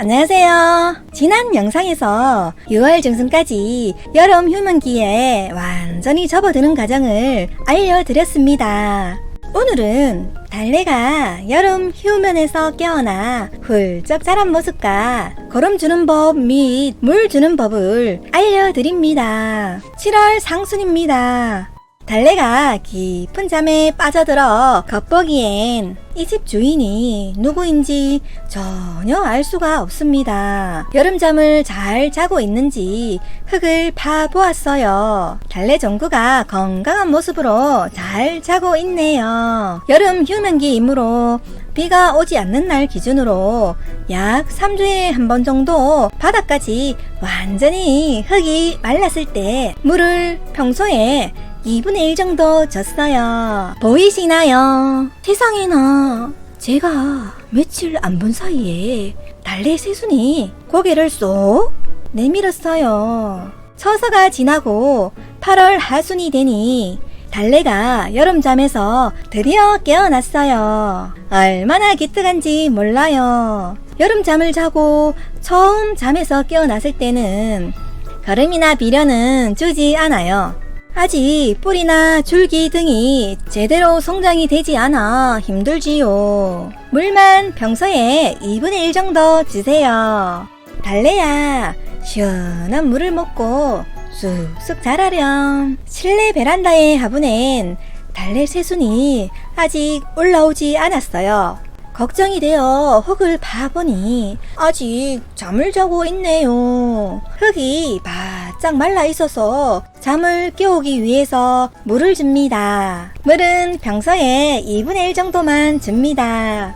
안녕하세요. 지난 영상에서 6월 중순까지 여름 휴men기에 완전히 접어드는 과정을 알려드렸습니다. 오늘은 달래가 여름 휴면에서 깨어나 훌쩍 자란 모습과 거름 주는 법 및 물 주는 법을 알려드립니다. 7월 상순입니다. 달래가 깊은 잠에 빠져들어 겉보기엔 이 집 주인이 누구인지 전혀 알 수가 없습니다. 여름잠을 잘 자고 있는지 흙을 파보았어요. 달래 종구가 건강한 모습으로 잘 자고 있네요. 여름 휴men기이므로 비가 오지 않는 날 기준으로 약 3주에 한 번 정도 바닥까지 완전히 흙이 말랐을 때 물을 평소에 2분의 1 정도 줬어요. 보이시나요? 세상에나 제가 며칠 안 본 사이에 달래 새순이 고개를 쏙 내밀었어요. 처서가 지나고 8월 하순이 되니 달래가 여름잠에서 드디어 깨어났어요. 얼마나 기특한지 몰라요. 여름잠을 자고 처음 잠에서 깨어났을 때는 거름이나 비료는 주지 않아요. 아직 뿌리나 줄기 등이 제대로 성장이 되지 않아 힘들지요. 물만 평소에 2분의 1 정도 주세요. 달래야 시원한 물을 먹고 쑥쑥 자라렴. 실내 베란다의 화분엔 달래 새순이 아직 올라오지 않았어요. 걱정이 되어 흙을 파보니 아직 잠을 자고 있네요. 흙이 바짝 말라 있어서 잠을 깨우기 위해서 물을 줍니다. 물은 평소에 2분의 1 정도만 줍니다.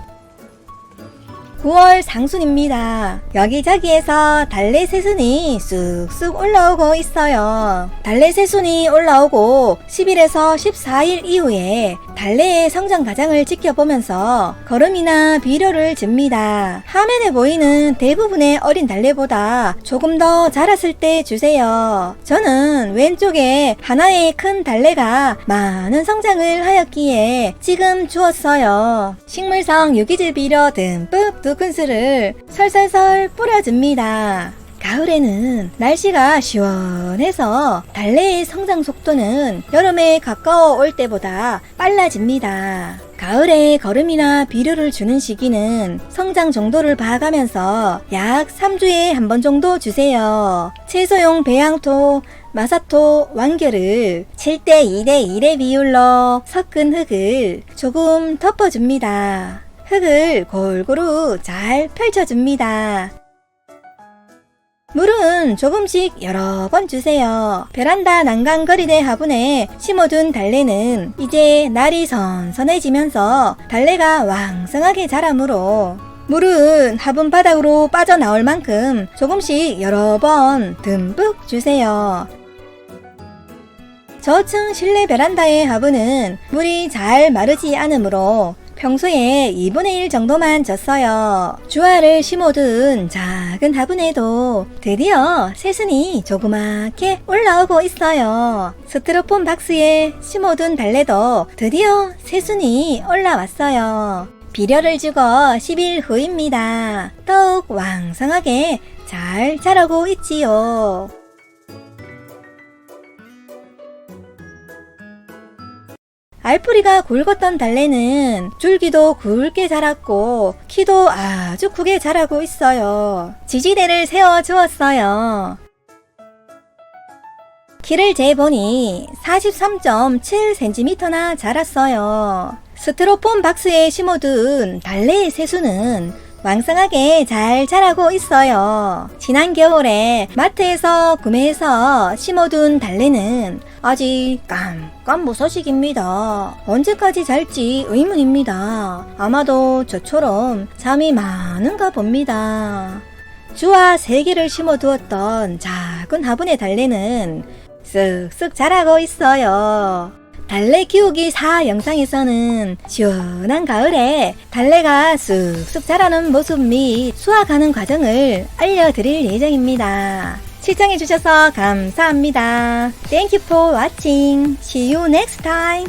9월 상순입니다. 여기저기에서 달래 새순이 쑥쑥 올라오고 있어요. 달래 새순이 올라오고 10일에서 14일 이후에 달래의 성장 과정을 지켜보면서 거름이나 비료를 줍니다. 화면에 보이는 대부분의 어린 달래보다 조금 더 자랐을 때 주세요. 저는 왼쪽에 하나의 큰 달래가 많은 성장을 하였기에 지금 주었어요. 식물성 유기질 비료 듬뿍 2큰술을 설설설 뿌려줍니다. 가을에는 날씨가 시원해서 달래의 성장 속도는 여름에 가까워 올 때보다 빨라집니다. 가을에 거름이나 비료를 주는 시기는 성장 정도를 봐가면서 약 3주에 한 번 정도 주세요. 채소용 배양토, 마사토, 완결을 7대 2대 1의 비율로 섞은 흙을 조금 덮어줍니다. 흙을 골고루 잘 펼쳐줍니다. 물은 조금씩 여러 번 주세요. 베란다 난간거리대 화분에 심어둔 달래는 이제 날이 선선해지면서 달래가 왕성하게 자라므로 물은 화분 바닥으로 빠져나올 만큼 조금씩 여러 번 듬뿍 주세요. 저층 실내 베란다의 화분은 물이 잘 마르지 않으므로 평소에 2분의 1 정도만 줬어요. 주화를 심어둔 작은 화분에도 드디어 새순이 조그맣게 올라오고 있어요. 스티로폼 박스에 심어둔 달래도 드디어 새순이 올라왔어요. 비료를 주고 10일 후입니다. 더욱 왕성하게 잘 자라고 있지요. 알뿌리가 굵었던 달래는 줄기도 굵게 자랐고 키도 아주 크게 자라고 있어요. 지지대를 세워 주었어요. 키를 재보니 43.7cm나 자랐어요. 스티로폼 박스에 심어둔 달래의 새순은 왕성하게 잘 자라고 있어요. 지난 겨울에 마트에서 구매해서 심어둔 달래는 아직 깜깜무소식입니다. 언제까지 잘지 의문입니다. 아마도 저처럼 잠이 많은가 봅니다. 주화 3개를 심어두었던 작은 화분의 달래는 쓱쓱 자라고 있어요. 달래 키우기 4 영상에서는 시원한 가을에 달래가 쑥쑥 자라는 모습 및 수확하는 과정을 알려드릴 예정입니다. 시청해주셔서 감사합니다. Thank you for watching. See you next time.